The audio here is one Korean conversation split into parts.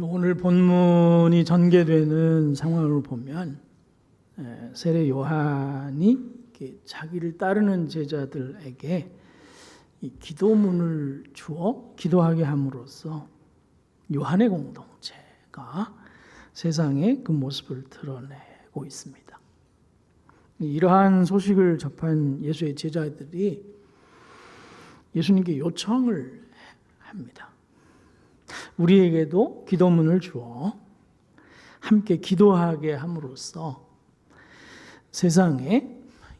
오늘 본문이 전개되는 상황을 보면 세례 요한이 자기를 따르는 제자들에게 이 기도문을 주어 기도하게 함으로써 요한의 공동체가 세상에 그 모습을 드러내고 있습니다. 이러한 소식을 접한 예수의 제자들이 예수님께 요청을 합니다. 우리에게도 기도문을 주어 함께 기도하게 함으로써 세상에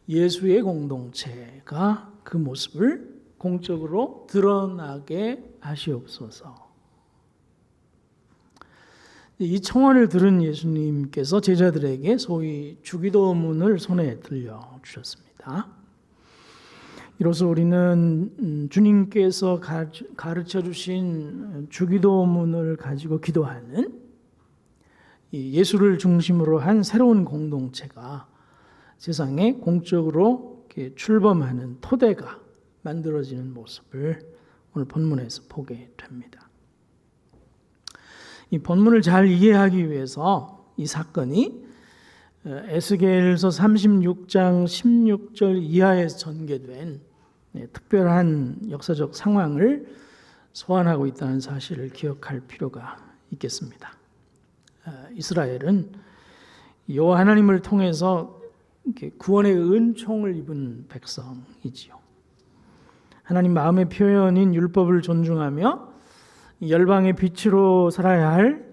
예수의 공동체가 그 모습을 공적으로 드러나게 하시옵소서. 이 청원을 들은 예수님께서 제자들에게 소위 주기도문을 손에 들려주셨습니다. 이로써 우리는 주님께서 가르쳐 주신 주기도문을 가지고 기도하는 예수를 중심으로 한 새로운 공동체가 세상에 공적으로 출범하는 토대가 만들어지는 모습을 오늘 본문에서 보게 됩니다. 이 본문을 잘 이해하기 위해서 이 사건이 에스겔서 36장 16절 이하에서 전개된 특별한 역사적 상황을 소환하고 있다는 사실을 기억할 필요가 있겠습니다. 이스라엘은 여호와 하나님을 통해서 구원의 은총을 입은 백성이지요. 하나님 마음의 표현인 율법을 존중하며 열방의 빛으로 살아야 할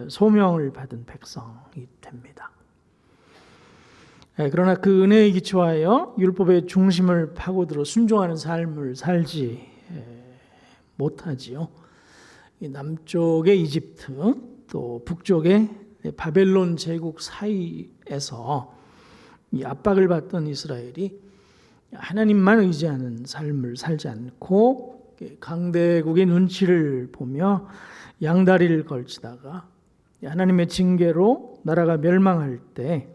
소명을 받은 백성이 됩니다. 그러나 그 은혜에 기초하여 율법의 중심을 파고들어 순종하는 삶을 살지 못하지요. 남쪽의 이집트 또 북쪽의 바벨론 제국 사이에서 이 압박을 받던 이스라엘이 하나님만 의지하는 삶을 살지 않고 강대국의 눈치를 보며 양다리를 걸치다가 하나님의 징계로 나라가 멸망할 때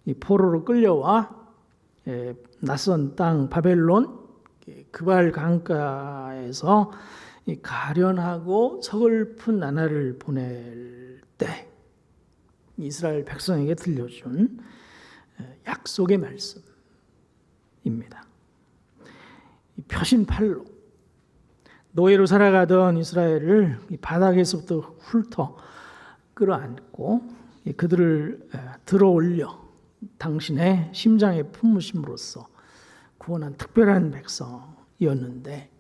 이 포로로 끌려와 낯선 땅 바벨론 그발 강가에서 가련하고 서글픈 나날을 보낼 때 이스라엘 백성에게 들려준 약속의 말씀입니다. 표신팔로 노예로 살아가던 이스라엘을 바닥에서부터 훑어 끌어안고 그들을 들어올려 당신의 심장에 품으심으로써 구원한 특별한 백성이었는데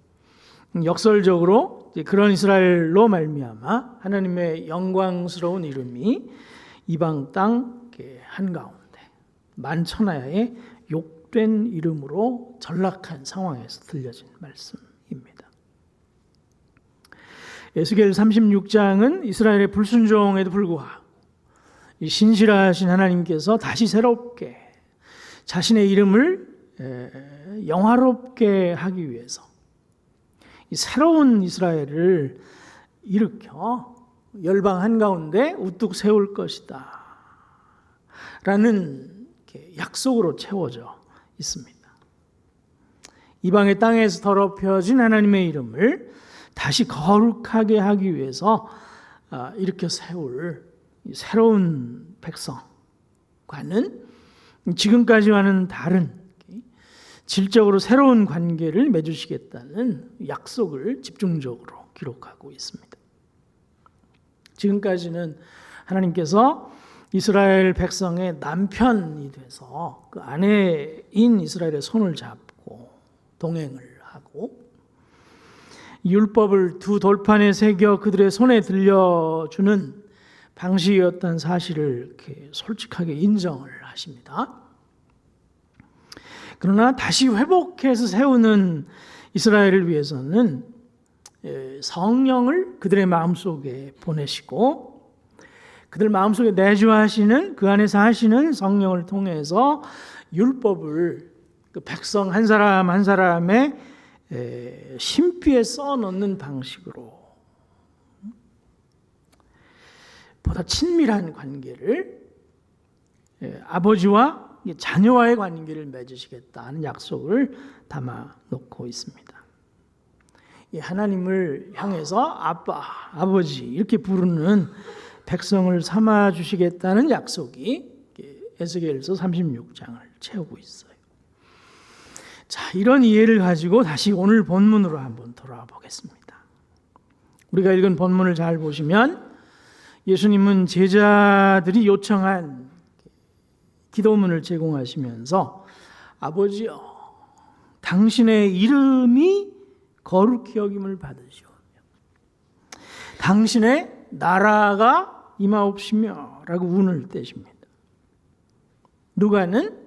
역설적으로 그런 이스라엘로 말미암아 하나님의 영광스러운 이름이 이방 땅 한가운데 만천하에 욕된 이름으로 전락한 상황에서 들려진 말씀입니다. 에스겔 36장은 이스라엘의 불순종에도 불구하고 신실하신 하나님께서 다시 새롭게 자신의 이름을 영화롭게 하기 위해서 새로운 이스라엘을 일으켜 열방 한가운데 우뚝 세울 것이다 라는 약속으로 채워져 있습니다. 이방의 땅에서 더럽혀진 하나님의 이름을 다시 거룩하게 하기 위해서 일으켜 세울 새로운 백성과는 지금까지와는 다른 질적으로 새로운 관계를 맺으시겠다는 약속을 집중적으로 기록하고 있습니다. 지금까지는 하나님께서 이스라엘 백성의 남편이 돼서 그 아내인 이스라엘의 손을 잡고 동행을 하고 율법을 두 돌판에 새겨 그들의 손에 들려주는 방식이었던 사실을 이렇게 솔직하게 인정을 하십니다. 그러나 다시 회복해서 세우는 이스라엘을 위해서는 성령을 그들의 마음속에 보내시고 그들 마음속에 내주하시는 그 안에서 하시는 성령을 통해서 율법을 그 백성 한 사람 한 사람의 심피에 써넣는 방식으로 보다 친밀한 관계를 아버지와 자녀와의 관계를 맺으시겠다는 약속을 담아 놓고 있습니다. 이 하나님을 향해서 아빠, 아버지 이렇게 부르는 백성을 삼아 주시겠다는 약속이 에스겔서 36장을 채우고 있어요. 자, 이런 이해를 가지고 다시 오늘 본문으로 한번 돌아와 보겠습니다. 우리가 읽은 본문을 잘 보시면 예수님은 제자들이 요청한 기도문을 제공하시면서 아버지여, 당신의 이름이 거룩히 여김을 받으시오며 당신의 나라가 임하옵시며 라고 운을 떼십니다. 누가는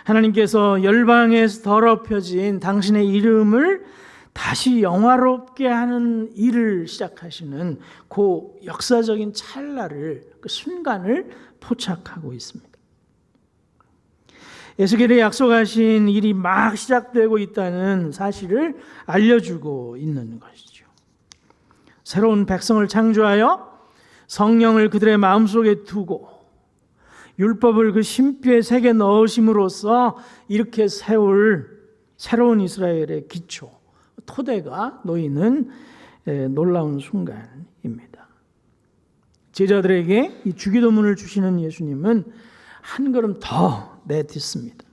하나님께서 열방에서 더럽혀진 당신의 이름을 다시 영화롭게 하는 일을 시작하시는 그 역사적인 찰나를, 그 순간을 포착하고 있습니다. 에스겔에 약속하신 일이 막 시작되고 있다는 사실을 알려주고 있는 것이죠. 새로운 백성을 창조하여 성령을 그들의 마음속에 두고 율법을 그 심표에 새겨 넣으심으로써 이렇게 세울 새로운 이스라엘의 기초, 토대가 놓이는 놀라운 순간입니다. 제자들에게 이 주기도문을 주시는 예수님은 한 걸음 더 내딛습니다.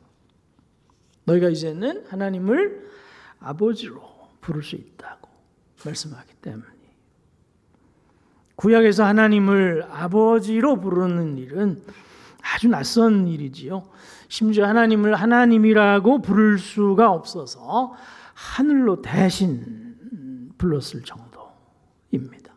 너희가 이제는 하나님을 아버지로 부를 수 있다고 말씀하기 때문이에요. 구약에서 하나님을 아버지로 부르는 일은 아주 낯선 일이지요. 심지어 하나님을 하나님이라고 부를 수가 없어서 하늘로 대신 불렀을 정도입니다.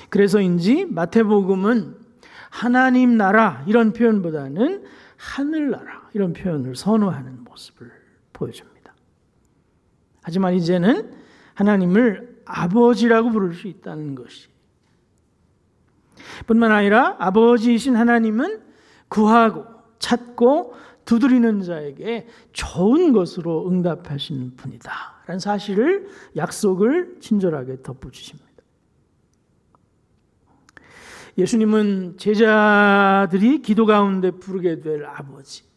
그래서인지 마태복음은 하나님 나라 이런 표현보다는 하늘나라 이런 표현을 선호하는 모습을 보여줍니다. 하지만 이제는 하나님을 아버지라고 부를 수 있다는 것이 뿐만 아니라 아버지이신 하나님은 구하고 찾고 두드리는 자에게 좋은 것으로 응답하시는 분이다 라는 사실을, 약속을 친절하게 덧붙이십니다. 예수님은 제자들이 기도 가운데 부르게 될 아버지는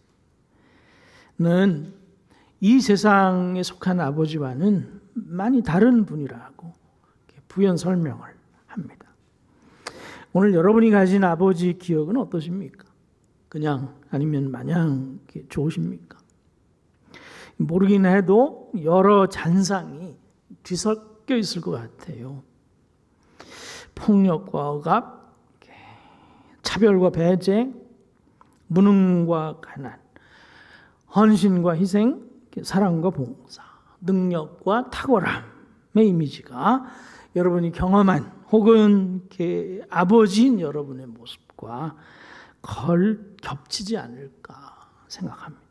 이 세상에 속한 아버지와는 많이 다른 분이라고 부연 설명을 합니다. 오늘 여러분이 가진 아버지 기억은 어떠십니까? 그냥 아니면 마냥 좋으십니까? 모르긴 해도 여러 잔상이 뒤섞여 있을 것 같아요. 폭력과 억압, 차별과 배제, 무능과 가난, 헌신과 희생, 사랑과 봉사, 능력과 탁월함의 이미지가 여러분이 경험한 혹은 아버지인 여러분의 모습과 걸 겹치지 않을까 생각합니다.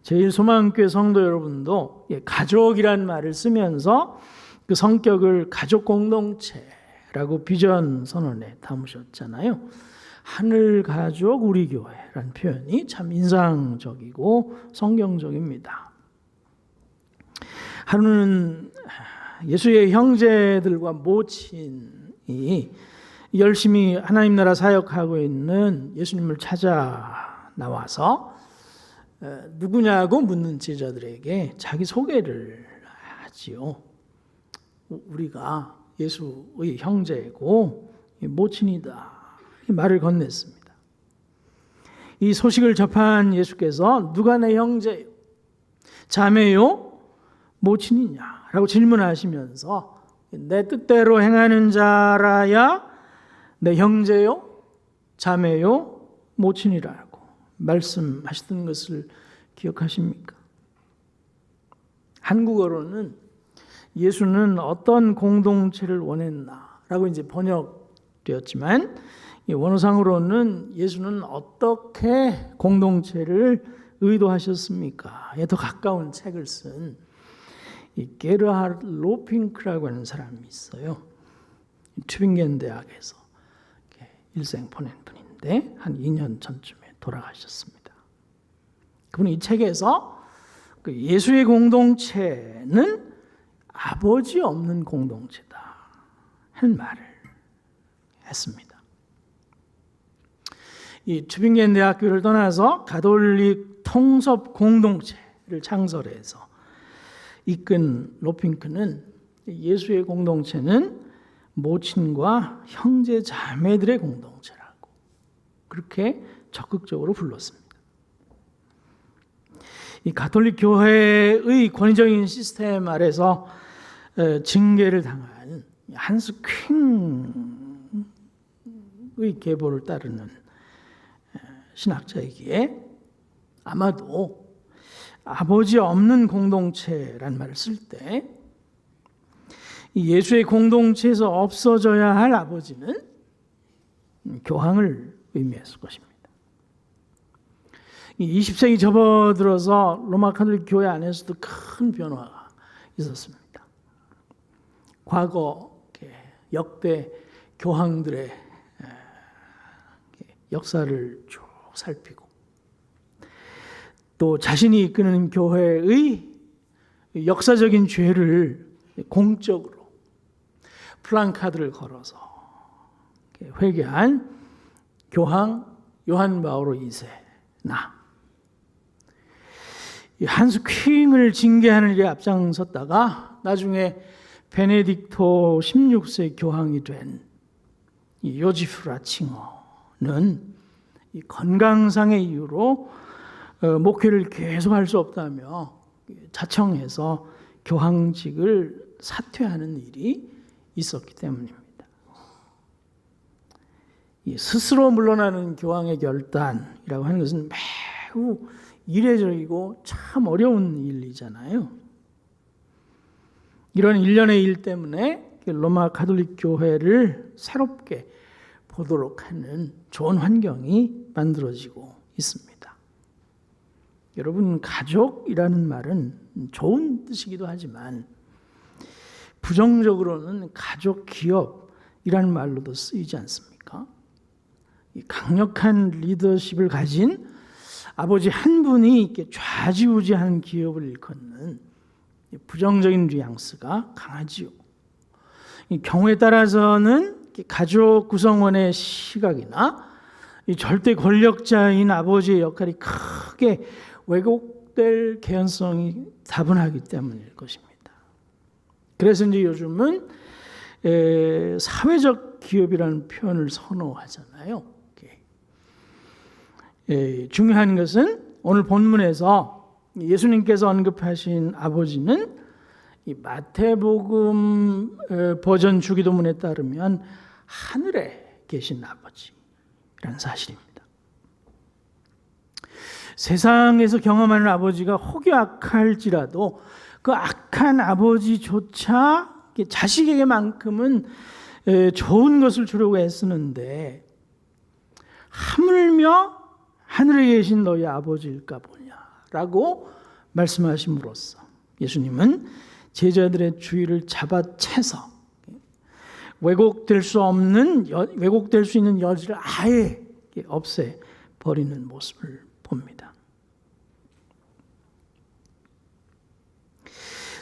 제일소망교회 성도 여러분도 가족이란 말을 쓰면서 그 성격을 가족 공동체라고 비전 선언에 담으셨잖아요. 하늘 가족 우리 교회라는 표현이 참 인상적이고 성경적입니다. 하루는 예수의 형제들과 모친이 열심히 하나님 나라 사역하고 있는 예수님을 찾아 나와서 누구냐고 묻는 제자들에게 자기 소개를 하지요. 우리가 예수의 형제고 모친이다, 이 말을 건넸습니다. 이 소식을 접한 예수께서 누가 내 형제요, 자매요, 모친이냐 라고 질문하시면서 내 뜻대로 행하는 자라야 내 형제요, 자매요, 모친이라고 말씀하시던 것을 기억하십니까? 한국어로는 예수는 어떤 공동체를 원했나라고 이제 번역되었지만 원어상으로는 예수는 어떻게 공동체를 의도하셨습니까? 더 가까운 책을 쓴 게르하르트 로핑크라고 하는 사람이 있어요. 튜빙겐 대학에서 일생 보낸 분인데 한 2년 전쯤에 돌아가셨습니다. 그분은 이 책에서 예수의 공동체는 아버지 없는 공동체다 하는 말을 했습니다. 이 튜빙겐 대학교를 떠나서 가톨릭 통섭 공동체를 창설해서 이끈 로핑크는 예수의 공동체는 모친과 형제 자매들의 공동체라고 그렇게 적극적으로 불렀습니다. 이 가톨릭 교회의 권위적인 시스템 아래서 징계를 당한 한스 퀸의 계보를 따르는 신학자이기에 아마도 아버지 없는 공동체란 말을 쓸 때 예수의 공동체에서 없어져야 할 아버지는 교황을 의미했을 것입니다. 20세기 접어들어서 로마 가톨릭 교회 안에서도 큰 변화가 있었습니다. 과거 역대 교황들의 역사를 쭉 살피고 또 자신이 이끄는 교회의 역사적인 죄를 공적으로 플랜카드를 걸어서 회개한 교황 요한 바오로 2세나 한스 퀸을 징계하는 일에 앞장섰다가 나중에 베네딕토 16세 교황이 된 요지프 라칭어는 이 건강상의 이유로 목회를 계속할 수 없다며 자청해서 교황직을 사퇴하는 일이 있었기 때문입니다. 스스로 물러나는 교황의 결단이라고 하는 것은 매우 이례적이고 참 어려운 일이잖아요. 이런 일련의 일 때문에 로마 가톨릭 교회를 새롭게 보도록 하는 좋은 환경이 만들어지고 있습니다. 여러분, 가족이라는 말은 좋은 뜻이기도 하지만 부정적으로는 가족 기업이라는 말로도 쓰이지 않습니까? 이 강력한 리더십을 가진 아버지 한 분이 이렇게 좌지우지하는 기업을 일컫는 부정적인 뉘앙스가 강하지요. 이 경우에 따라서는 가족 구성원의 시각이나 이 절대 권력자인 아버지의 역할이 크게 왜곡될 개연성이 다분하기 때문일 것입니다. 그래서 이제 요즘은 사회적 기업이라는 표현을 선호하잖아요. 중요한 것은 오늘 본문에서 예수님께서 언급하신 아버지는 이 마태복음 버전 주기도문에 따르면 하늘에 계신 아버지라는 사실입니다. 세상에서 경험하는 아버지가 혹여 악할지라도 그 악한 아버지조차 자식에게만큼은 좋은 것을 주려고 애쓰는데 하물며 하늘에 계신 너희 아버지일까 보냐라고 말씀하심으로써 예수님은 제자들의 주의를 잡아채서 왜곡될 수 있는 여지를 아예 없애버리는 모습을 봅니다.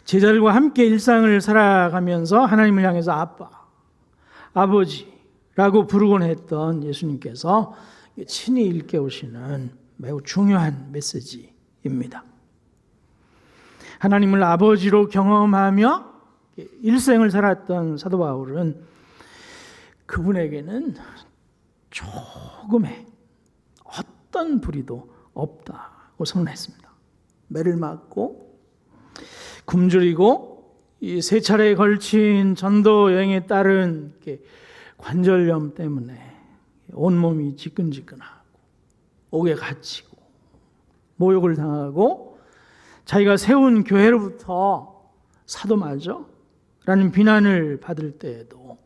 제자들과 함께 일상을 살아가면서 하나님을 향해서 아빠, 아버지라고 부르곤 했던 예수님께서 친히 일깨우시는 매우 중요한 메시지입니다. 하나님을 아버지로 경험하며 일생을 살았던 사도 바울은 그분에게는 조금의 어떤 불의도 없다고 선언했습니다. 매를 맞고 굶주리고 이 세 차례에 걸친 전도 여행에 따른 관절염 때문에 온몸이 지끈지끈하고 옥에 갇히고 모욕을 당하고 자기가 세운 교회로부터 사도마저 라는 비난을 받을 때에도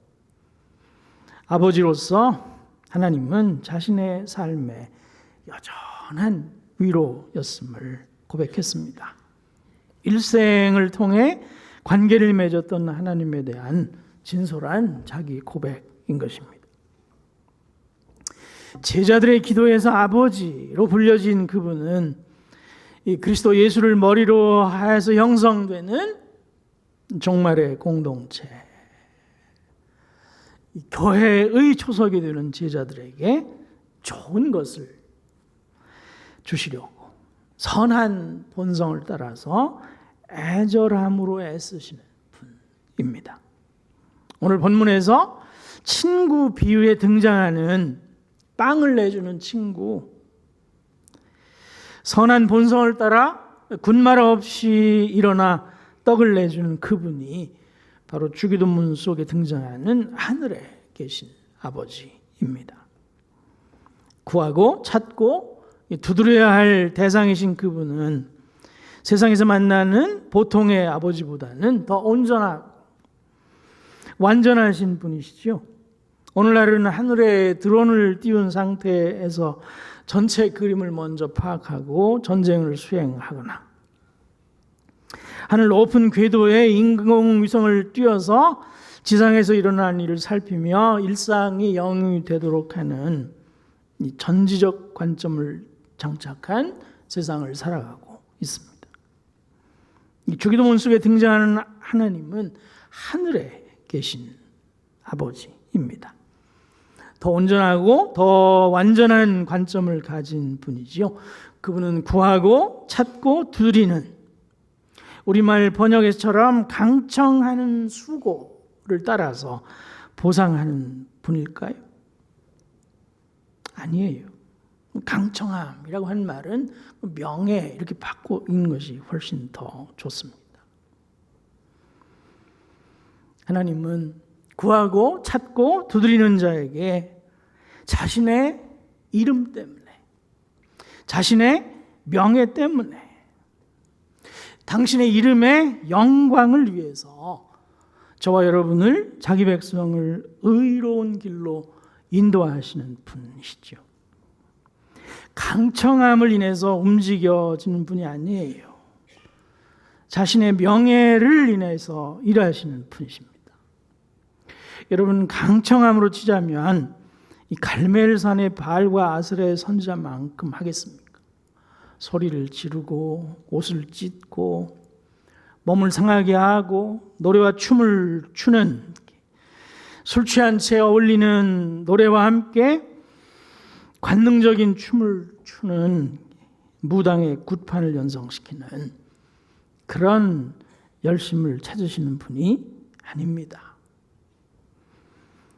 아버지로서 하나님은 자신의 삶의 여전한 위로였음을 고백했습니다. 일생을 통해 관계를 맺었던 하나님에 대한 진솔한 자기 고백인 것입니다. 제자들의 기도에서 아버지로 불려진 그분은 이 그리스도 예수를 머리로 하여서 형성되는 종말의 공동체, 이 교회의 초석이 되는 제자들에게 좋은 것을 주시려고 선한 본성을 따라서 애절함으로 애쓰시는 분입니다. 오늘 본문에서 친구 비유에 등장하는 빵을 내주는 친구, 선한 본성을 따라 군말 없이 일어나 떡을 내주는 그분이 바로 주기도문 속에 등장하는 하늘에 계신 아버지입니다. 구하고 찾고 두드려야 할 대상이신 그분은 세상에서 만나는 보통의 아버지보다는 더 온전하고 완전하신 분이시죠. 오늘날은 하늘에 드론을 띄운 상태에서 전체 그림을 먼저 파악하고 전쟁을 수행하거나 하늘 높은 궤도에 인공위성을 띄워서 지상에서 일어난 일을 살피며 일상이 영웅이 되도록 하는 이 전지적 관점을 장착한 세상을 살아가고 있습니다. 이 주기도문 속에 등장하는 하나님은 하늘에 계신 아버지입니다. 더 온전하고 더 완전한 관점을 가진 분이지요. 그분은 구하고 찾고 두드리는, 우리말 번역에서처럼 강청하는 수고를 따라서 보상하는 분일까요? 아니에요. 강청함이라고 한 말은 명예 이렇게 바꿔 있는 것이 훨씬 더 좋습니다. 하나님은 구하고 찾고 두드리는 자에게 자신의 이름 때문에, 자신의 명예 때문에, 당신의 이름의 영광을 위해서 저와 여러분을, 자기 백성을 의로운 길로 인도하시는 분이시죠. 강청함을 인해서 움직여지는 분이 아니에요. 자신의 명예를 인해서 일하시는 분이십니다. 여러분, 강청함으로 치자면 이 갈멜산의 바알과 아스라의 선지자만큼 하겠습니까? 소리를 지르고 옷을 찢고 몸을 상하게 하고 노래와 춤을 추는, 술 취한 채 어울리는 노래와 함께 관능적인 춤을 추는 무당의 굿판을 연상시키는 그런 열심을 찾으시는 분이 아닙니다.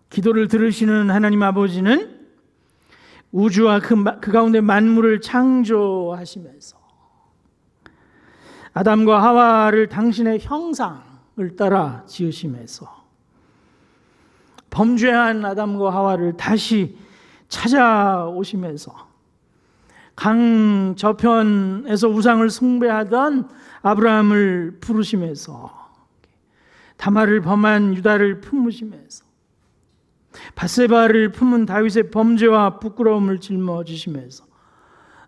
기도를 들으시는 하나님 아버지는 우주와 그 가운데 만물을 창조하시면서 아담과 하와를 당신의 형상을 따라 지으시면서 범죄한 아담과 하와를 다시 찾아오시면서 강 저편에서 우상을 숭배하던 아브라함을 부르시면서 다말을 범한 유다를 품으시면서 밧세바를 품은 다윗의 범죄와 부끄러움을 짊어지시면서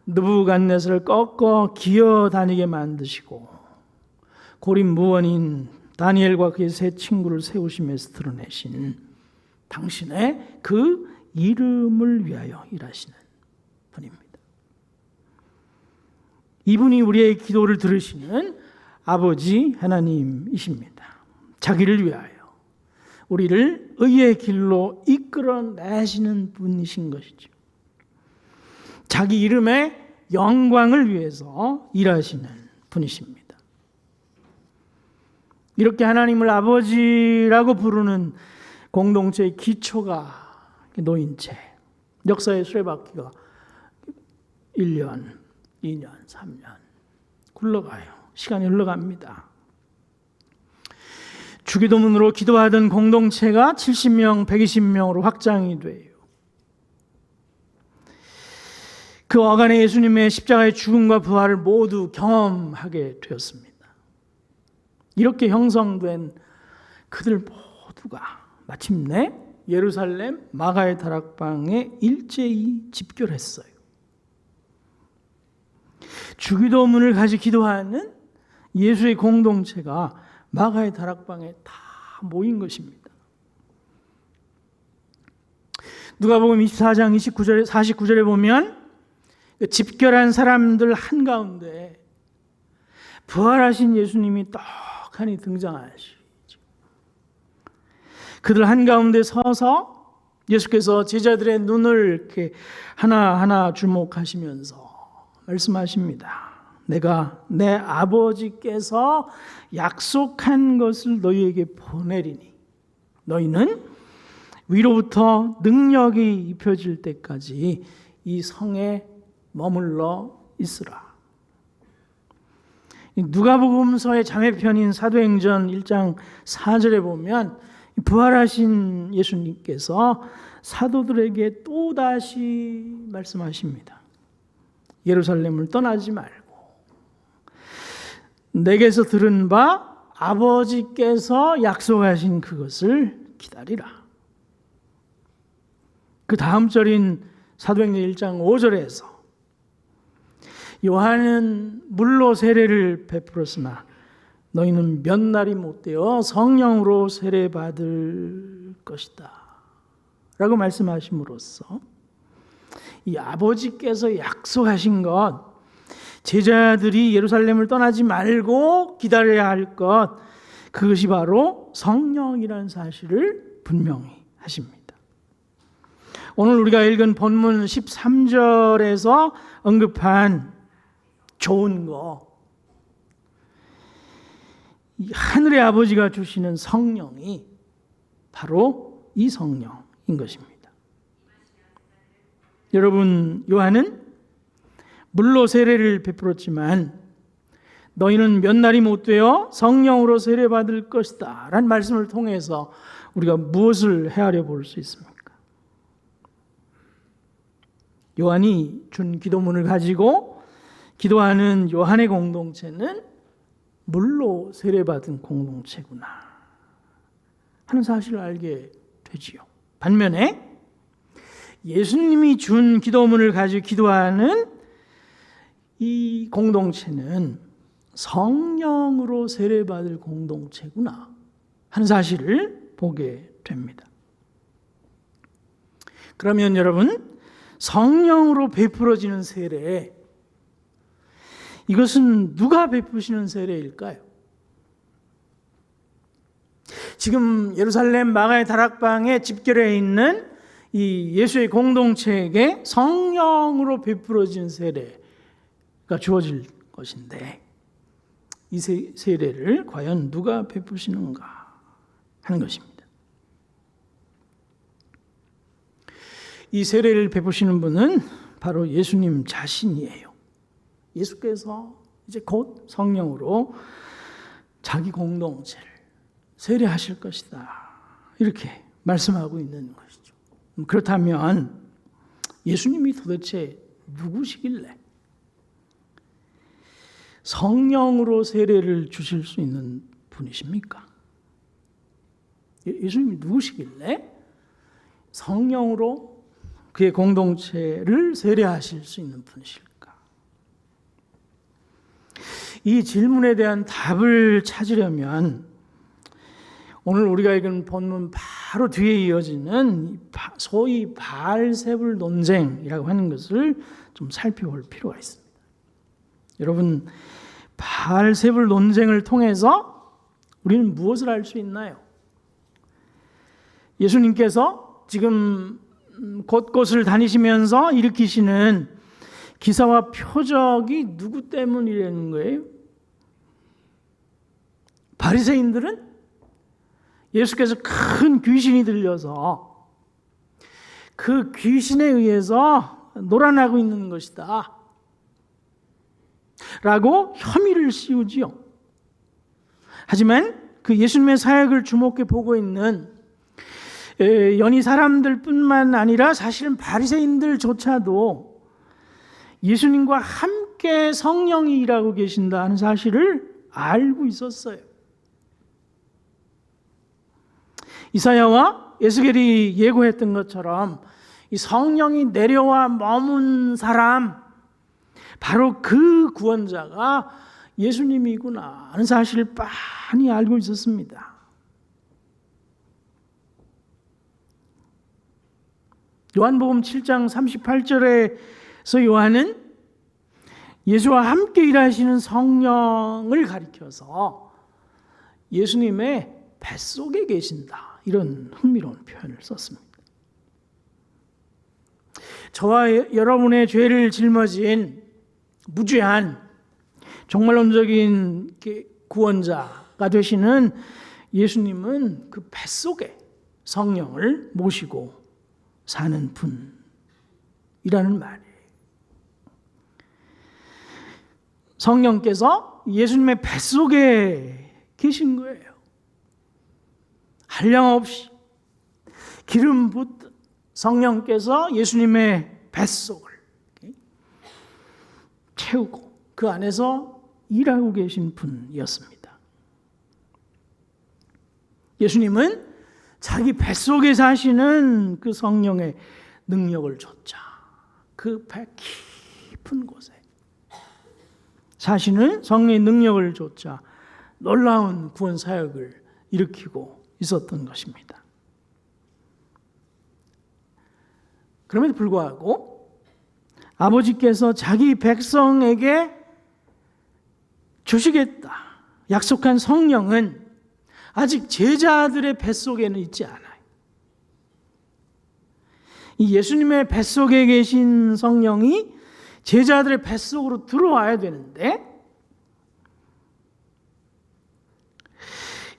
느부갓네살을 꺾어 기어다니게 만드시고 고립무원인 다니엘과 그의 세 친구를 세우시면서 드러내신 당신의 그 이름을 위하여 일하시는 분입니다. 이분이 우리의 기도를 들으시는 아버지 하나님이십니다. 자기를 위하여 우리를 의의 길로 이끌어내시는 분이신 것이죠. 자기 이름의 영광을 위해서 일하시는 분이십니다. 이렇게 하나님을 아버지라고 부르는 공동체의 기초가 놓인 채 역사의 수레바퀴가 1년, 2년, 3년 굴러가요. 시간이 흘러갑니다. 주기도문으로 기도하던 공동체가 70명, 120명으로 확장이 돼요. 그 어간의 예수님의 십자가의 죽음과 부활을 모두 경험하게 되었습니다. 이렇게 형성된 그들 모두가 마침내 예루살렘 마가의 다락방에 일제히 집결했어요. 주기도문을 가지고 기도하는 예수의 공동체가 마가의 다락방에 다 모인 것입니다. 누가복음 24장 29절 49절에 보면 집결한 사람들 한가운데 부활하신 예수님이 떡하니 등장하시죠. 그들 한가운데 서서 예수께서 제자들의 눈을 이렇게 하나하나 주목하시면서 말씀하십니다. 내가 내 아버지께서 약속한 것을 너희에게 보내리니 너희는 위로부터 능력이 입혀질 때까지 이 성에 머물러 있으라. 누가복음서의 자매편인 사도행전 1장 4절에 보면 부활하신 예수님께서 사도들에게 또다시 말씀하십니다. 예루살렘을 떠나지 말고 내게서 들은 바 아버지께서 약속하신 그것을 기다리라. 그 다음 절인 사도행전 1장 5절에서 요한은 물로 세례를 베풀었으나 너희는 몇 날이 못되어 성령으로 세례받을 것이다 라고 말씀하심으로써 이 아버지께서 약속하신 것, 제자들이 예루살렘을 떠나지 말고 기다려야 할 것, 그것이 바로 성령이라는 사실을 분명히 하십니다. 오늘 우리가 읽은 본문 13절에서 언급한 좋은 거, 이 하늘의 아버지가 주시는 성령이 바로 이 성령인 것입니다. 여러분, 요한은 물로 세례를 베풀었지만 너희는 몇 날이 못되어 성령으로 세례받을 것이다 라는 말씀을 통해서 우리가 무엇을 헤아려 볼 수 있습니까? 요한이 준 기도문을 가지고 기도하는 요한의 공동체는 물로 세례받은 공동체구나 하는 사실을 알게 되지요. 반면에 예수님이 준 기도문을 가지고 기도하는 이 공동체는 성령으로 세례받을 공동체구나 하는 사실을 보게 됩니다. 그러면 여러분, 성령으로 베풀어지는 세례, 이것은 누가 베푸시는 세례일까요? 지금 예루살렘 마가의 다락방에 집결해 있는 이 예수의 공동체에게 성령으로 베풀어진 세례가 주어질 것인데 이 세례를 과연 누가 베푸시는가 하는 것입니다. 이 세례를 베푸시는 분은 바로 예수님 자신이에요. 예수께서 이제 곧 성령으로 자기 공동체를 세례하실 것이다 이렇게 말씀하고 있는 것이죠. 그렇다면 예수님이 도대체 누구시길래 성령으로 세례를 주실 수 있는 분이십니까? 예수님이 누구시길래 성령으로 그의 공동체를 세례하실 수 있는 분이실까? 이 질문에 대한 답을 찾으려면 오늘 우리가 읽은 본문 바로 뒤에 이어지는 소위 바알세불 논쟁이라고 하는 것을 좀 살펴볼 필요가 있습니다. 여러분, 바알세불 논쟁을 통해서 우리는 무엇을 알 수 있나요? 예수님께서 지금 곳곳을 다니시면서 일으키시는 기사와 표적이 누구 때문이라는 거예요? 바리새인들은 예수께서 큰 귀신이 들려서 그 귀신에 의해서 놀아나고 있는 것이다 라고 혐의를 씌우지요. 하지만 그 예수님의 사역을 주목해 보고 있는 연희 사람들뿐만 아니라 사실은 바리새인들조차도 예수님과 함께 성령이 일하고 계신다는 사실을 알고 있었어요. 이사야와 에스겔이 예고했던 것처럼 이 성령이 내려와 머문 사람, 바로 그 구원자가 예수님이구나 하는 사실을 빤히 알고 있었습니다. 요한복음 7장 38절에서 요한은 예수와 함께 일하시는 성령을 가리켜서 예수님의 뱃속에 계신다 이런 흥미로운 표현을 썼습니다. 저와 여러분의 죄를 짊어진 무죄한 종말론적인 구원자가 되시는 예수님은 그 뱃속에 성령을 모시고 사는 분이라는 말이에요. 성령께서 예수님의 뱃속에 계신 거예요. 한량없이 기름 붓듯 성령께서 예수님의 뱃속을 채우고 그 안에서 일하고 계신 분이었습니다. 예수님은 자기 뱃속에 사시는 그 성령의 능력을 줬자 그 배 깊은 곳에 사시는 성령의 능력을 줬자 놀라운 구원 사역을 일으키고 있었던 것입니다. 그럼에도 불구하고 아버지께서 자기 백성에게 주시겠다 약속한 성령은 아직 제자들의 뱃속에는 있지 않아요. 이 예수님의 뱃속에 계신 성령이 제자들의 뱃속으로 들어와야 되는데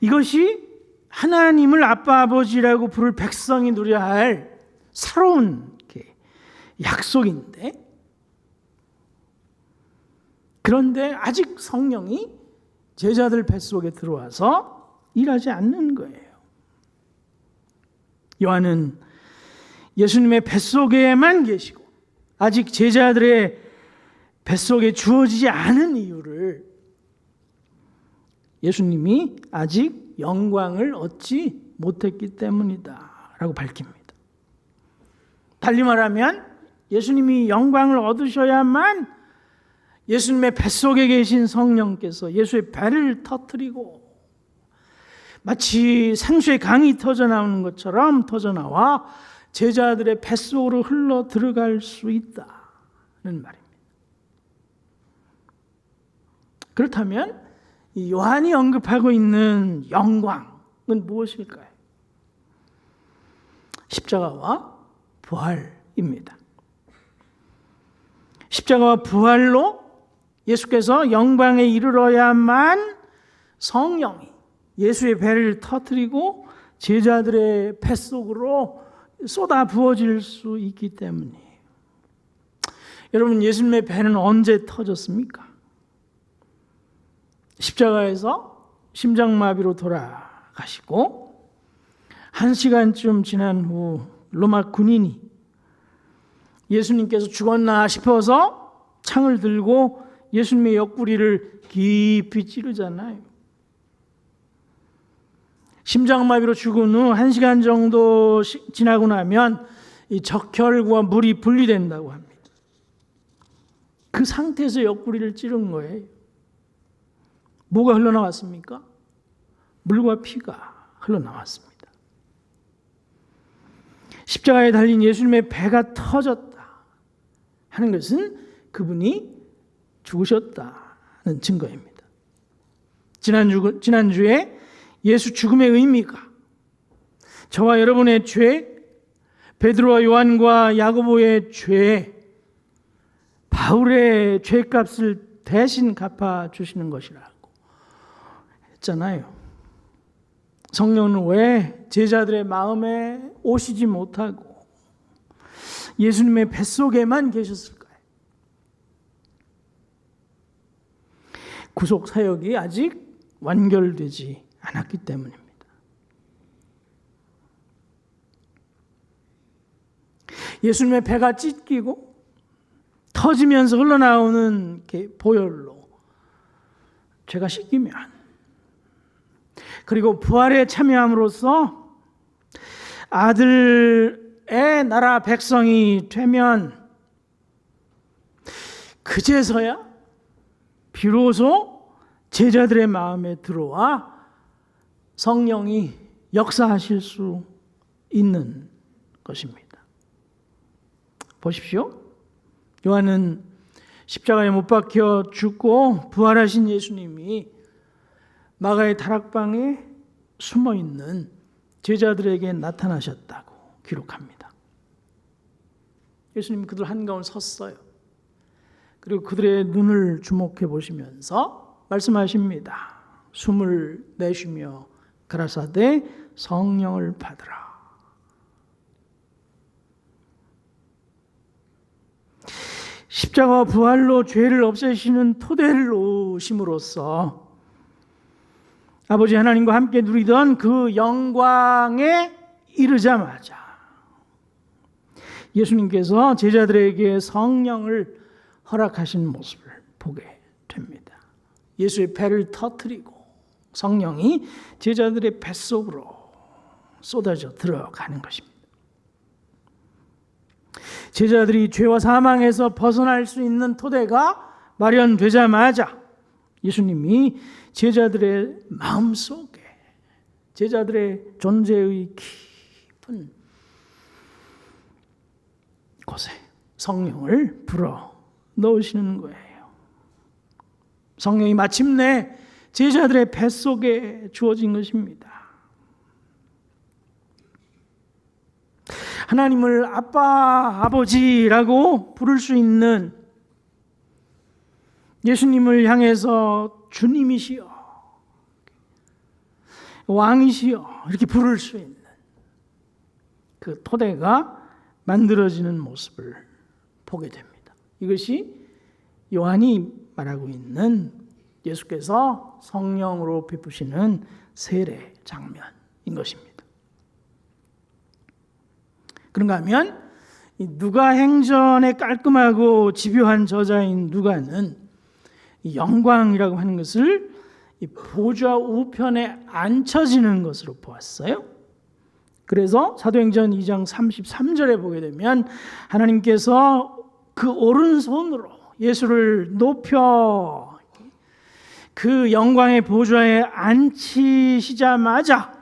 이것이 하나님을 아빠 아버지라고 부를 백성이 누려야 할 새로운 약속인데 그런데 아직 성령이 제자들 뱃속에 들어와서 일하지 않는 거예요. 요한은 예수님의 뱃속에만 계시고 아직 제자들의 뱃속에 주어지지 않은 이유를 예수님이 아직 영광을 얻지 못했기 때문이다 라고 밝힙니다. 달리 말하면 예수님이 영광을 얻으셔야만 예수님의 뱃속에 계신 성령께서 예수의 배를 터뜨리고 마치 생수의 강이 터져나오는 것처럼 터져나와 제자들의 뱃속으로 흘러 들어갈 수 있다는 말입니다. 그렇다면 이 요한이 언급하고 있는 영광은 무엇일까요? 십자가와 부활입니다. 십자가와 부활로 예수께서 영광에 이르러야만 성령이 예수의 배를 터뜨리고 제자들의 뱃속으로 쏟아 부어질 수 있기 때문이에요. 여러분, 예수님의 배는 언제 터졌습니까? 십자가에서 심장마비로 돌아가시고 1시간쯤 지난 후 로마 군인이 예수님께서 죽었나 싶어서 창을 들고 예수님의 옆구리를 깊이 찌르잖아요. 심장마비로 죽은 후 1시간 정도 지나고 나면 이 적혈과 물이 분리된다고 합니다. 그 상태에서 옆구리를 찌른 거예요. 뭐가 흘러나왔습니까? 물과 피가 흘러나왔습니다. 십자가에 달린 예수님의 배가 터졌다 하는 것은 그분이 죽으셨다는 증거입니다. 지난주에 예수 죽음의 의미가 저와 여러분의 죄, 베드로와 요한과 야고보의 죄, 바울의 죄값을 대신 갚아주시는 것이라고 했잖아요. 성령은 왜 제자들의 마음에 오시지 못하고 예수님의 뱃속에만 계셨을까요? 구속 사역이 아직 완결되지 않았기 때문입니다. 예수님의 배가 찢기고 터지면서 흘러나오는 보혈로 죄가 씻기면 그리고 부활에 참여함으로써 아들의 나라 백성이 되면 그제서야 비로소 제자들의 마음에 들어와 성령이 역사하실 수 있는 것입니다. 보십시오. 요한은 십자가에 못 박혀 죽고 부활하신 예수님이 마가의 다락방에 숨어있는 제자들에게 나타나셨다고 기록합니다. 예수님이 그들 한가운데 섰어요. 그리고 그들의 눈을 주목해 보시면서 말씀하십니다. 숨을 내쉬며 가라사대 성령을 받으라. 십자가와 부활로 죄를 없애시는 토대를 놓으심으로써 아버지 하나님과 함께 누리던 그 영광에 이르자마자 예수님께서 제자들에게 성령을 허락하신 모습을 보게 됩니다. 예수의 배를 터뜨리고 성령이 제자들의 뱃속으로 쏟아져 들어가는 것입니다. 제자들이 죄와 사망에서 벗어날 수 있는 토대가 마련되자마자 예수님이 제자들의 마음속에 제자들의 존재의 깊은 곳에 성령을 불어 넣으시는 거예요. 성령이 마침내 제자들의 뱃속에 주어진 것입니다. 하나님을 아빠, 아버지라고 부를 수 있는 예수님을 향해서 주님이시여, 왕이시여 이렇게 부를 수 있는 그 토대가 만들어지는 모습을 보게 됩니다. 이것이 요한이 말하고 있는 예수께서 성령으로 베푸시는 세례 장면인 것입니다. 그런가 하면 누가 행전에 깔끔하고 집요한 저자인 누가는 영광이라고 하는 것을 보좌 우편에 앉혀지는 것으로 보았어요. 그래서 사도행전 2장 33절에 보게 되면 하나님께서 그 오른손으로 예수를 높여 그 영광의 보좌에 앉히시자마자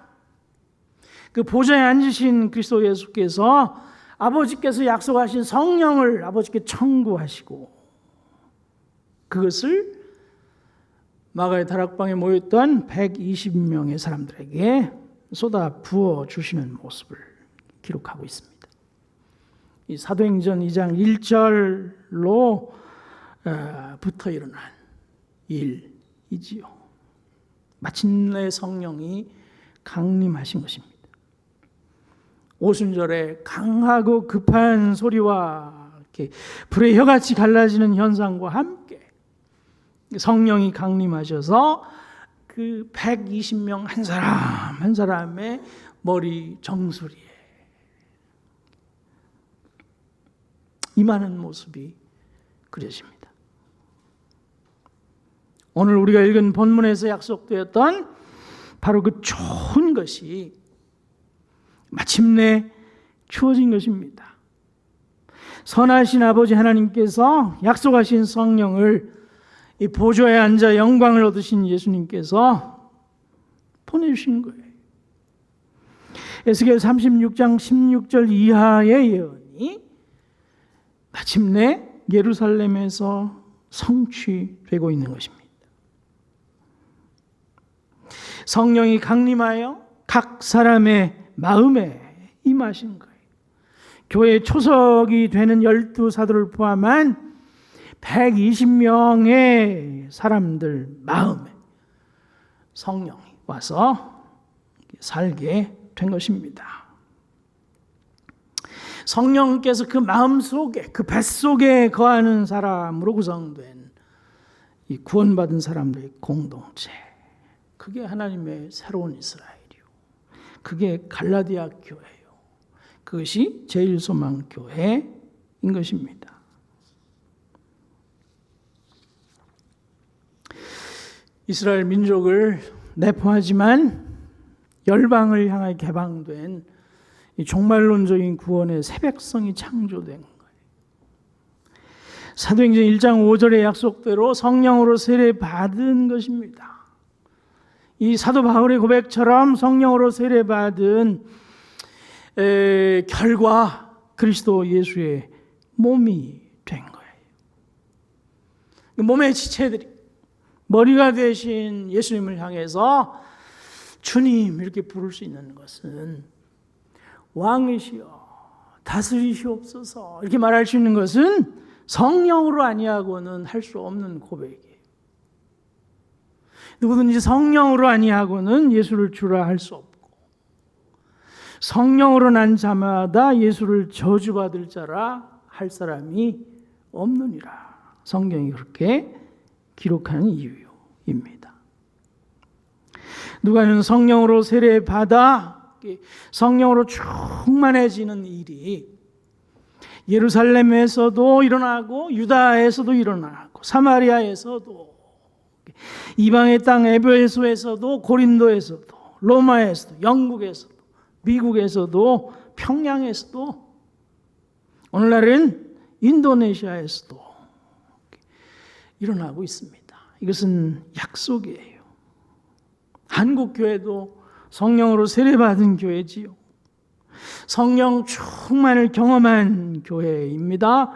그 보좌에 앉으신 그리스도 예수께서 아버지께서 약속하신 성령을 아버지께 청구하시고 그것을 마가의 다락방에 모였던 120명의 사람들에게 쏟아 부어 주시는 모습을 기록하고 있습니다. 이 사도행전 2장 1절로 부터 일어난 일이지요. 마침내 성령이 강림하신 것입니다. 오순절에 강하고 급한 소리와 이렇게 불의 혀같이 갈라지는 현상과 함께 성령이 강림하셔서 그 120명 한 사람 한 사람의 머리 정수리에 임하는 모습이 그려집니다. 오늘 우리가 읽은 본문에서 약속되었던 바로 그 좋은 것이 마침내 주어진 것입니다. 선하신 아버지 하나님께서 약속하신 성령을 이 보좌에 앉아 영광을 얻으신 예수님께서 보내주신 거예요. 에스겔 36장 16절 이하의 예언이 마침내 예루살렘에서 성취되고 있는 것입니다. 성령이 강림하여 각 사람의 마음에 임하신 거예요. 교회 초석이 되는 12사도를 포함한 120명의 사람들 마음에 성령이 와서 살게 된 것입니다. 성령께서 그 마음속에 그 뱃속에 거하는 사람으로 구성된 이 구원받은 사람들의 공동체, 그게 하나님의 새로운 이스라엘이요, 그게 갈라디아 교회요, 그것이 제일소망교회인 것입니다. 이스라엘 민족을 내포하지만 열방을 향하여 개방된 이 종말론적인 구원의 새 백성이 창조된 거예요. 사도행전 1장 5절의 약속대로 성령으로 세례받은 것입니다. 이 사도 바울의 고백처럼 성령으로 세례받은 결과 그리스도 예수의 몸이 된 거예요. 몸의 지체들이 머리가 되신 예수님을 향해서 주님 이렇게 부를 수 있는 것은, 왕이시여 다스리시옵소서 이렇게 말할 수 있는 것은 성령으로 아니하고는 할 수 없는 고백이에요. 누구든지 성령으로 아니하고는 예수를 주라 할 수 없고, 성령으로 난 자마다 예수를 저주받을 자라 할 사람이 없느니라. 성경이 그렇게 기록하는 이유입니다. 누가는 성령으로 세례받아 성령으로 충만해지는 일이 예루살렘에서도 일어나고 유다에서도 일어나고 사마리아에서도 이방의 땅 에베소에서도 고린도에서도 로마에서도 영국에서도 미국에서도 평양에서도 오늘날은 인도네시아에서도 일어나고 있습니다. 이것은 약속이에요. 한국 교회도 성령으로 세례받은 교회지요. 성령 충만을 경험한 교회입니다.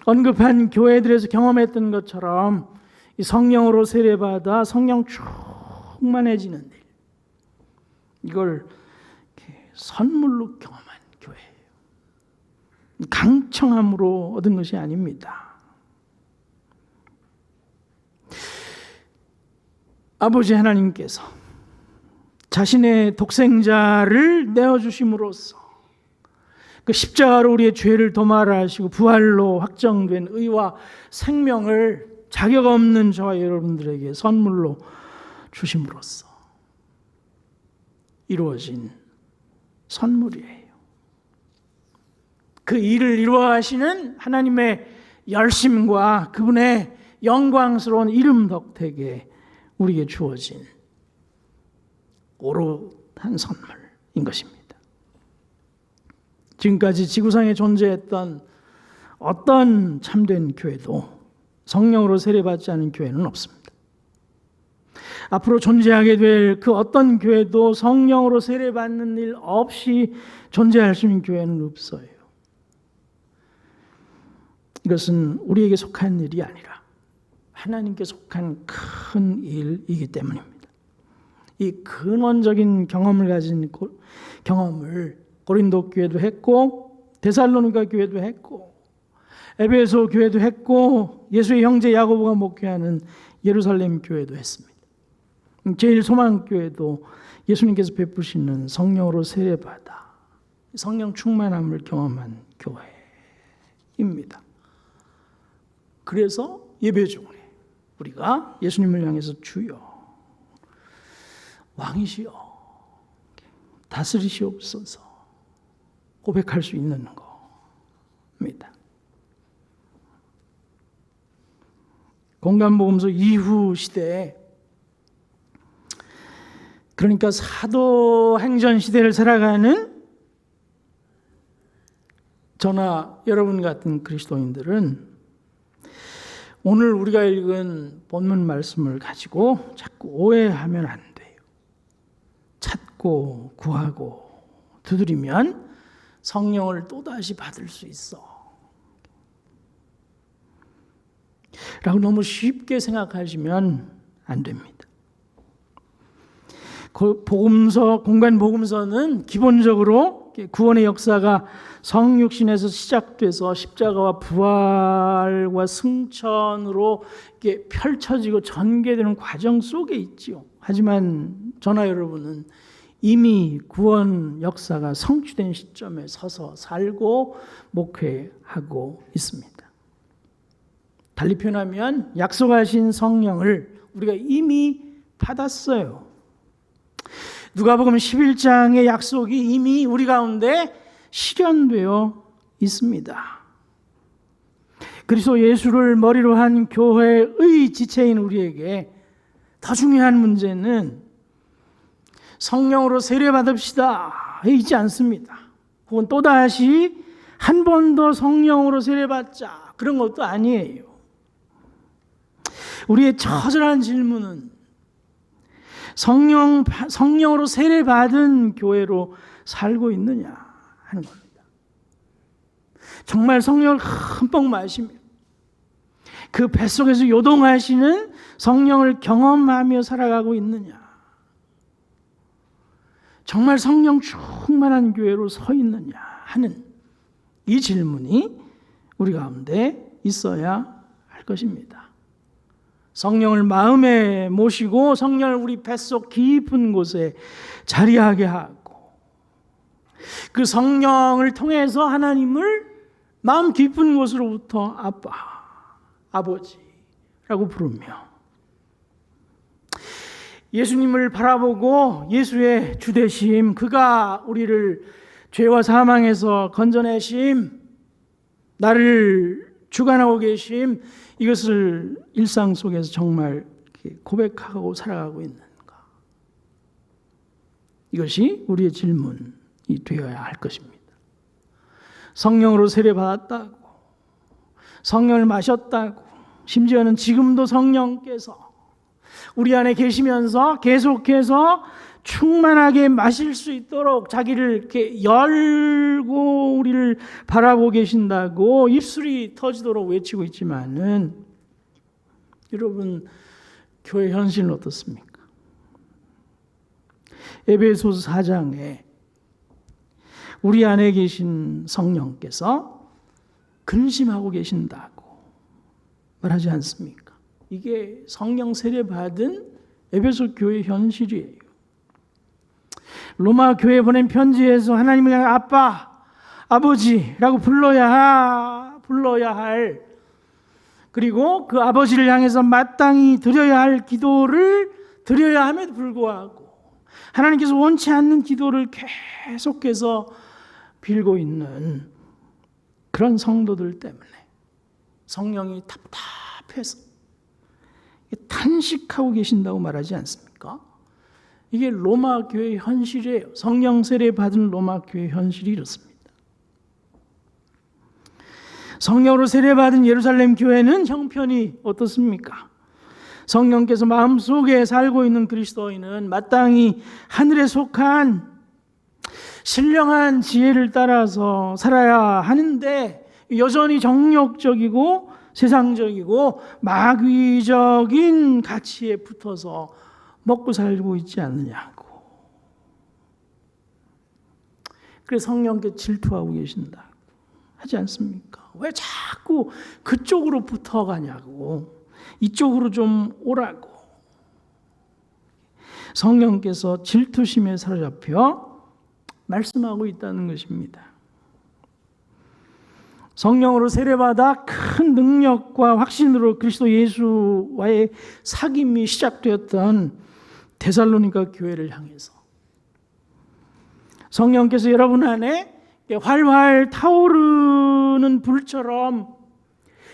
언급한 교회들에서 경험했던 것처럼 이 성령으로 세례받아 성령 충만해지는 일, 이걸 선물로 경험한 교회예요. 강청함으로 얻은 것이 아닙니다. 아버지 하나님께서 자신의 독생자를 내어주심으로써 그 십자가로 우리의 죄를 도말하시고 부활로 확정된 의와 생명을 자격 없는 저와 여러분들에게 선물로 주심으로써 이루어진 선물이에요. 그 일을 이루어가시는 하나님의 열심과 그분의 영광스러운 이름 덕택에 우리에게 주어진 오롯한 선물인 것입니다. 지금까지 지구상에 존재했던 어떤 참된 교회도 성령으로 세례받지 않은 교회는 없습니다. 앞으로 존재하게 될 그 어떤 교회도 성령으로 세례받는 일 없이 존재할 수 있는 교회는 없어요. 이것은 우리에게 속한 일이 아니라 하나님께 속한 큰 일이기 때문입니다. 이 근원적인 경험을 가진 경험을 고린도 교회도 했고 데살로니가 교회도 했고 에베소 교회도 했고 예수의 형제 야고보가 목회하는 예루살렘 교회도 했습니다. 제일 소망 교회도 예수님께서 베푸시는 성령으로 세례받아 성령 충만함을 경험한 교회입니다. 그래서 예배 중에 우리가 예수님을 향해서 주여 왕이시여 다스리시옵소서 고백할 수 있는 겁니다. 공간복음서 이후 시대에, 그러니까 사도행전 시대를 살아가는 저나 여러분 같은 그리스도인들은 오늘 우리가 읽은 본문 말씀을 가지고 자꾸 오해하면 안 돼요. 찾고 구하고 두드리면 성령을 또다시 받을 수 있어 라고 너무 쉽게 생각하시면 안 됩니다. 복음서, 공간 복음서는 기본적으로 구원의 역사가 성육신에서 시작돼서 십자가와 부활과 승천으로 이렇게 펼쳐지고 전개되는 과정 속에 있지요. 하지만 저나 여러분은 이미 구원 역사가 성취된 시점에 서서 살고 목회하고 있습니다. 달리 표현하면 약속하신 성령을 우리가 이미 받았어요. 누가복음 11장의 약속이 이미 우리 가운데 실현되어 있습니다. 그리스도 예수를 머리로 한 교회의 지체인 우리에게 더 중요한 문제는 성령으로 세례받읍시다 있지 않습니다. 혹은 또다시 한 번 더 성령으로 세례받자 그런 것도 아니에요. 우리의 처절한 질문은 성령으로 세례받은 교회로 살고 있느냐 하는 겁니다. 정말 성령을 흠뻑 마시며 그 뱃속에서 요동하시는 성령을 경험하며 살아가고 있느냐, 정말 성령 충만한 교회로 서 있느냐 하는 이 질문이 우리 가운데 있어야 할 것입니다. 성령을 마음에 모시고 성령을 우리 뱃속 깊은 곳에 자리하게 하고 그 성령을 통해서 하나님을 마음 깊은 곳으로부터 아빠, 아버지라고 부르며 예수님을 바라보고 예수의 주되심, 그가 우리를 죄와 사망에서 건져내심, 나를 주관하고 계심, 이것을 일상 속에서 정말 고백하고 살아가고 있는가? 이것이 우리의 질문이 되어야 할 것입니다. 성령으로 세례받았다고, 성령을 마셨다고, 심지어는 지금도 성령께서 우리 안에 계시면서 계속해서 충만하게 마실 수 있도록 자기를 이렇게 열고 우리를 바라보고 계신다고 입술이 터지도록 외치고 있지만은, 여러분 교회 현실은 어떻습니까? 에베소서 4장에 우리 안에 계신 성령께서 근심하고 계신다고 말하지 않습니까? 이게 성령 세례 받은 에베소 교회 현실이에요. 로마 교회에 보낸 편지에서 하나님을 향해 아빠, 아버지라고 불러야 할, 그리고 그 아버지를 향해서 마땅히 드려야 할 기도를 드려야 함에도 불구하고 하나님께서 원치 않는 기도를 계속해서 빌고 있는 그런 성도들 때문에 성령이 답답해서 탄식하고 계신다고 말하지 않습니까? 이게 로마 교회 현실이에요. 성령 세례 받은 로마 교회 현실이 이렇습니다. 성령으로 세례 받은 예루살렘 교회는 형편이 어떻습니까? 성령께서 마음속에 살고 있는 그리스도인은 마땅히 하늘에 속한 신령한 지혜를 따라서 살아야 하는데 여전히 정욕적이고 세상적이고 마귀적인 가치에 붙어서 먹고 살고 있지 않느냐고. 그래서 성령께 질투하고 계신다고 하지 않습니까? 왜 자꾸 그쪽으로 붙어가냐고, 이쪽으로 좀 오라고. 성령께서 질투심에 사로잡혀 말씀하고 있다는 것입니다. 성령으로 세례받아 큰 능력과 확신으로 그리스도 예수와의 사귐이 시작되었던 데살로니가 교회를 향해서 성령께서 여러분 안에 활활 타오르는 불처럼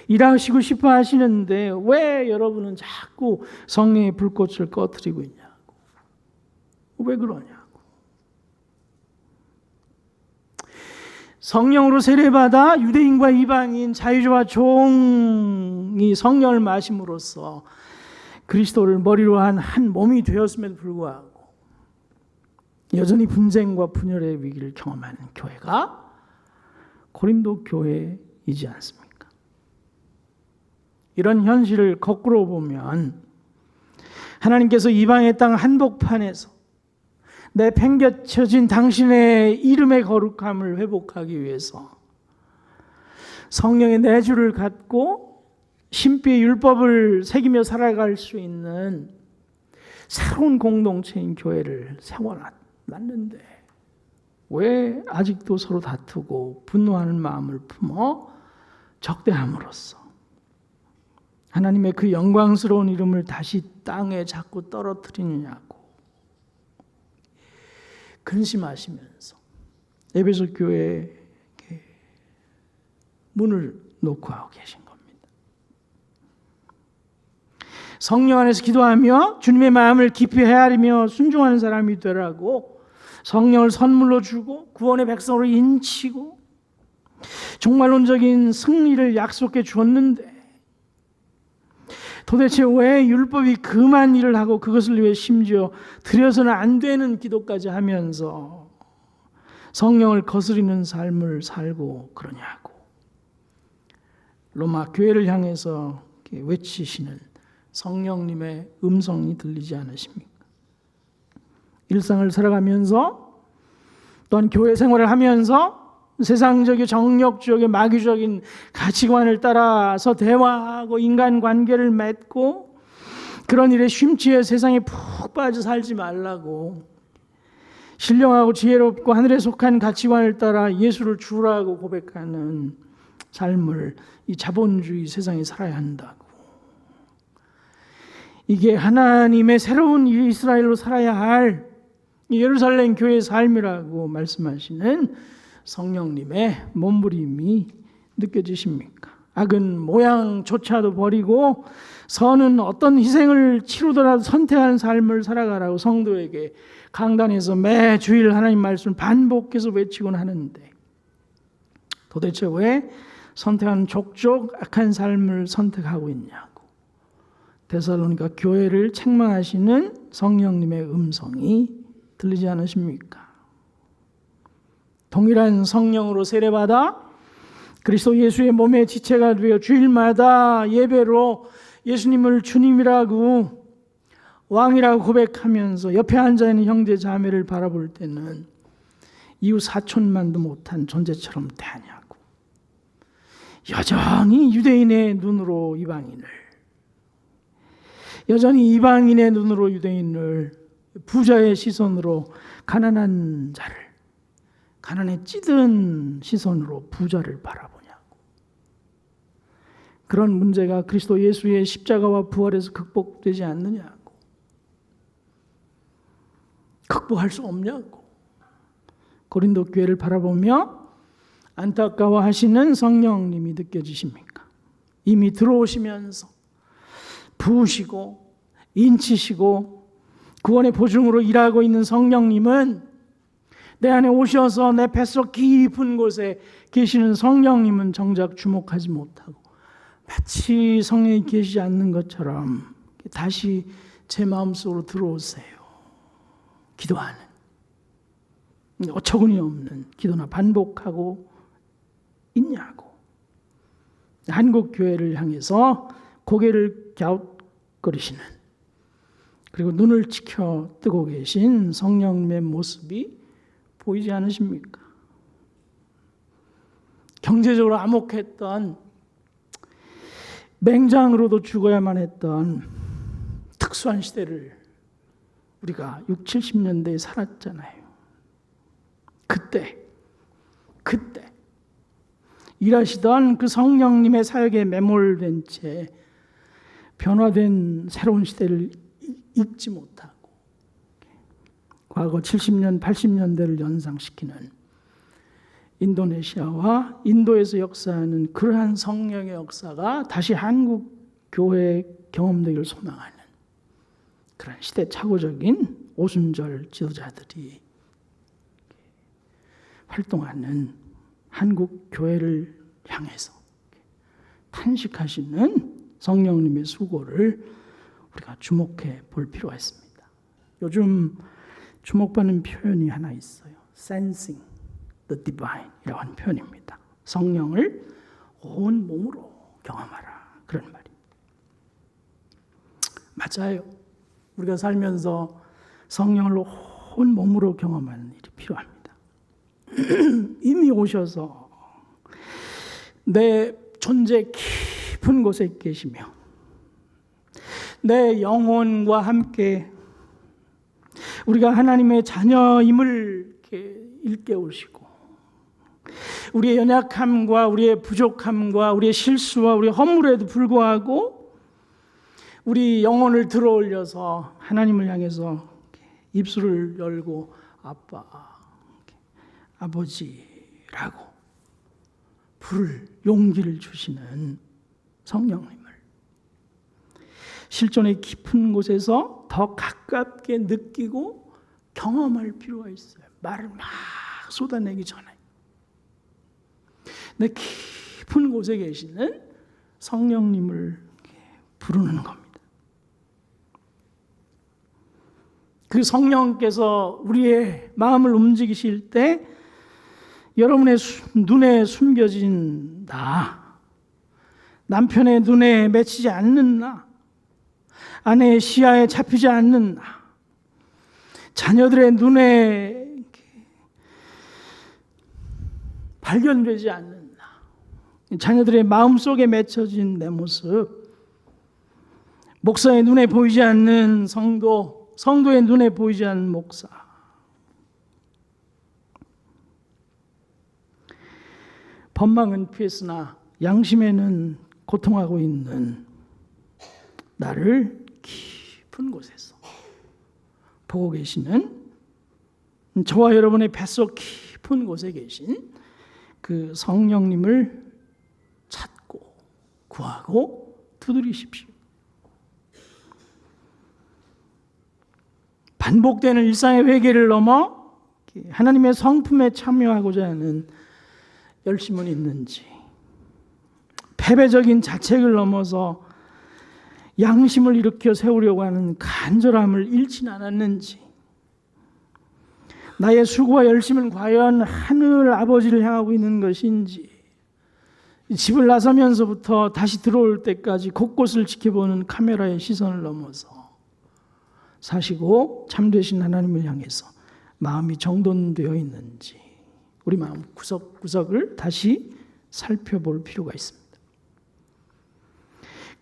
일하시고 싶어 하시는데 왜 여러분은 자꾸 성령의 불꽃을 꺼뜨리고 있냐고. 왜 그러냐고. 성령으로 세례받아 유대인과 이방인, 자유자와 종이 성령을 마심으로써 그리스도를 머리로 한 몸이 되었음에도 불구하고 여전히 분쟁과 분열의 위기를 경험하는 교회가 고린도 교회이지 않습니까? 이런 현실을 거꾸로 보면 하나님께서 이방의 땅 한복판에서 내팽개쳐진 당신의 이름의 거룩함을 회복하기 위해서 성령의 내주를 갖고 신비의 율법을 새기며 살아갈 수 있는 새로운 공동체인 교회를 세워놨는데 왜 아직도 서로 다투고 분노하는 마음을 품어 적대함으로써 하나님의 그 영광스러운 이름을 다시 땅에 자꾸 떨어뜨리느냐고 근심하시면서 에베소 교회에 문을 놓고 하고 계신 겁니다. 성령 안에서 기도하며 주님의 마음을 깊이 헤아리며 순종하는 사람이 되라고 성령을 선물로 주고 구원의 백성으로 인치고 종말론적인 승리를 약속해 주었는데 도대체 왜 율법이 금한 일을 하고 그것을 위해 심지어 드려서는 안 되는 기도까지 하면서 성령을 거스리는 삶을 살고 그러냐고. 로마 교회를 향해서 외치시는 성령님의 음성이 들리지 않으십니까? 일상을 살아가면서 또한 교회 생활을 하면서 세상적인 정력적인 마귀적인 가치관을 따라서 대화하고 인간관계를 맺고 그런 일에 심취해 세상에 푹 빠져 살지 말라고, 신령하고 지혜롭고 하늘에 속한 가치관을 따라 예수를 주라고 고백하는 삶을 이 자본주의 세상에 살아야 한다고. 이게 하나님의 새로운 이스라엘로 살아야 할 예루살렘 교회의 삶이라고 말씀하시는 성령님의 몸부림이 느껴지십니까? 악은 모양조차도 버리고 선은 어떤 희생을 치르더라도 선택하는 삶을 살아가라고 성도에게 강단에서 매 주일 하나님 말씀을 반복해서 외치곤 하는데, 도대체 왜 선택하는 족족 악한 삶을 선택하고 있냐고 데살로니가 교회를 책망하시는 성령님의 음성이 들리지 않으십니까? 동일한 성령으로 세례받아 그리스도 예수의 몸의 지체가 되어 주일마다 예배로 예수님을 주님이라고 왕이라고 고백하면서 옆에 앉아있는 형제 자매를 바라볼 때는 이웃 사촌만도 못한 존재처럼 대하냐고, 여전히 유대인의 눈으로 이방인을, 여전히 이방인의 눈으로 유대인을, 부자의 시선으로 가난한 자를, 가난에 찌든 시선으로 부자를 바라보냐고. 그런 문제가 그리스도 예수의 십자가와 부활에서 극복되지 않느냐고, 극복할 수 없냐고. 고린도 교회를 바라보며 안타까워하시는 성령님이 느껴지십니까? 이미 들어오시면서 부으시고 인치시고 구원의 보증으로 일하고 있는 성령님은, 내 안에 오셔서 내 뱃속 깊은 곳에 계시는 성령님은 정작 주목하지 못하고 마치 성령이 계시지 않는 것처럼 다시 제 마음속으로 들어오세요. 기도하는, 어처구니 없는 기도나 반복하고 있냐고. 한국 교회를 향해서 고개를 갸웃거리시는, 그리고 눈을 치켜 뜨고 계신 성령님의 모습이 보이지 않으십니까? 경제적으로 암흑했던, 맹장으로도 죽어야만 했던 특수한 시대를 우리가 60, 70년대에 살았잖아요. 그때 일하시던 그 성령님의 사역에 매몰된 채 변화된 새로운 시대를 잊지 못하고 과거 70년, 80년대를 연상시키는 인도네시아와 인도에서 역사하는 그러한 성령의 역사가 다시 한국 교회에 경험되기를 소망하는 그런 시대착오적인 오순절 지도자들이 활동하는 한국 교회를 향해서 탄식하시는 성령님의 수고를 우리가 주목해 볼 필요가 있습니다. 요즘 주목받는 표현이 하나 있어요. Sensing the divine 이라고 하는 표현입니다. 성령을 온 몸으로 경험하라, 그런 말입니다. 맞아요. 우리가 살면서 성령을 온 몸으로 경험하는 일이 필요합니다. 이미 오셔서 내 존재 깊은 곳에 계시며 내 영혼과 함께 우리가 하나님의 자녀임을 이렇게 일깨우시고, 우리의 연약함과 우리의 부족함과 우리의 실수와 우리의 허물에도 불구하고 우리 영혼을 들어 올려서 하나님을 향해서 입술을 열고 아빠, 아버지라고 부를 용기를 주시는 성령님을 실존의 깊은 곳에서 더 가깝게 느끼고 경험할 필요가 있어요. 말을 막 쏟아내기 전에 내 깊은 곳에 계시는 성령님을 부르는 겁니다. 그 성령께서 우리의 마음을 움직이실 때 여러분의 눈에 숨겨진 나, 남편의 눈에 맺히지 않는 나, 아내의 시야에 잡히지 않는 나, 자녀들의 눈에 발견되지 않는 나, 자녀들의 마음속에 맺혀진 내 모습, 목사의 눈에 보이지 않는 성도, 성도의 눈에 보이지 않는 목사, 법망은 피했으나 양심에는 고통하고 있는 나를 깊은 곳에서 보고 계시는, 저와 여러분의 뱃속 깊은 곳에 계신 그 성령님을 찾고 구하고 두드리십시오. 반복되는 일상의 회개를 넘어 하나님의 성품에 참여하고자 하는 열심은 있는지, 패배적인 자책을 넘어서 양심을 일으켜 세우려고 하는 간절함을 잃지는 않았는지, 나의 수고와 열심은 과연 하늘 아버지를 향하고 있는 것인지, 집을 나서면서부터 다시 들어올 때까지 곳곳을 지켜보는 카메라의 시선을 넘어서 사시고 참되신 하나님을 향해서 마음이 정돈되어 있는지, 우리 마음 구석구석을 다시 살펴볼 필요가 있습니다.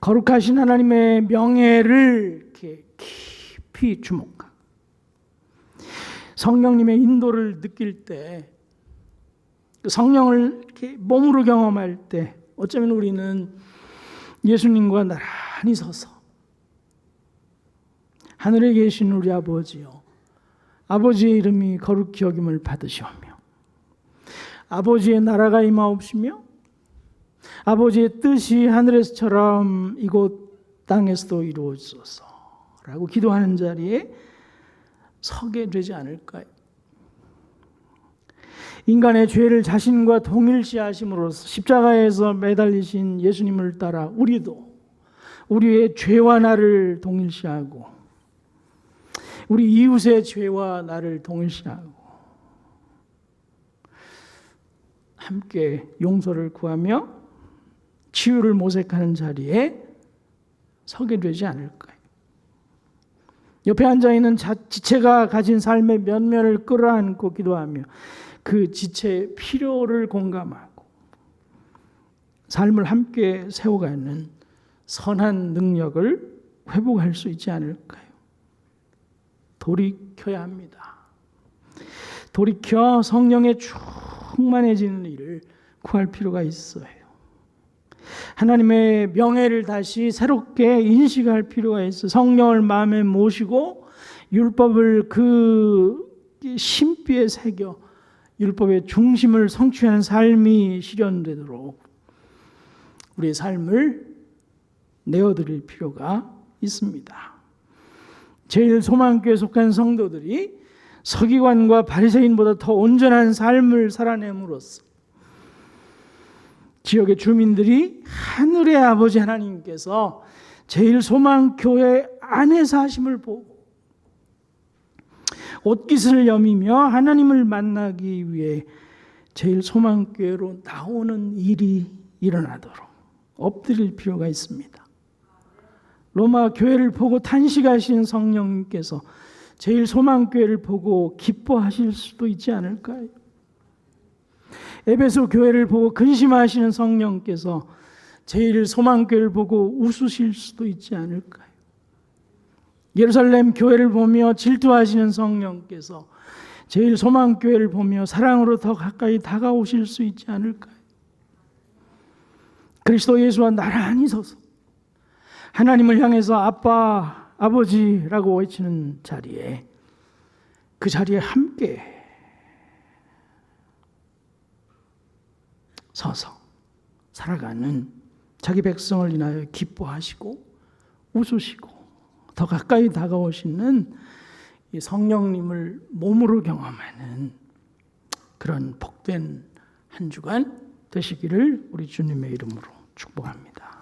거룩하신 하나님의 명예를 이렇게 깊이 주목하고 성령님의 인도를 느낄 때, 성령을 이렇게 몸으로 경험할 때, 어쩌면 우리는 예수님과 나란히 서서 하늘에 계신 우리 아버지요, 아버지의 이름이 거룩히 여김을 받으시오며 아버지의 나라가 임하옵시며 아버지의 뜻이 하늘에서처럼 이곳 땅에서도 이루어지소서 라고 기도하는 자리에 서게 되지 않을까요? 인간의 죄를 자신과 동일시하심으로써 십자가에서 매달리신 예수님을 따라 우리도 우리의 죄와 나를 동일시하고 우리 이웃의 죄와 나를 동일시하고 함께 용서를 구하며 치유를 모색하는 자리에 서게 되지 않을까요? 옆에 앉아있는 지체가 가진 삶의 면면을 끌어안고 기도하며 그 지체의 필요를 공감하고 삶을 함께 세워가는 선한 능력을 회복할 수 있지 않을까요? 돌이켜야 합니다. 돌이켜 성령에 충만해지는 일을 구할 필요가 있어요. 하나님의 명예를 다시 새롭게 인식할 필요가 있어요. 성령을 마음에 모시고 율법을 그 심비에 새겨 율법의 중심을 성취하는 삶이 실현되도록 우리의 삶을 내어드릴 필요가 있습니다. 제일소망교회에 속한 성도들이 서기관과 바리새인보다 더 온전한 삶을 살아냄으로써 지역의 주민들이 하늘의 아버지 하나님께서 제일소망교회 안에 사심을 보고 옷깃을 여미며 하나님을 만나기 위해 제일소망교회로 나오는 일이 일어나도록 엎드릴 필요가 있습니다. 로마 교회를 보고 탄식하신 성령님께서 제일소망교회를 보고 기뻐하실 수도 있지 않을까요? 에베소 교회를 보고 근심하시는 성령께서 제일소망교회를 보고 웃으실 수도 있지 않을까요? 예루살렘 교회를 보며 질투하시는 성령께서 제일소망교회를 보며 사랑으로 더 가까이 다가오실 수 있지 않을까요? 그리스도 예수와 나란히 서서 하나님을 향해서 아빠, 아버지라고 외치는 자리에, 그 자리에 함께 서서 살아가는 자기 백성을 인하여 기뻐하시고 웃으시고 더 가까이 다가오시는 이 성령님을 몸으로 경험하는 그런 복된 한 주간 되시기를 우리 주님의 이름으로 축복합니다.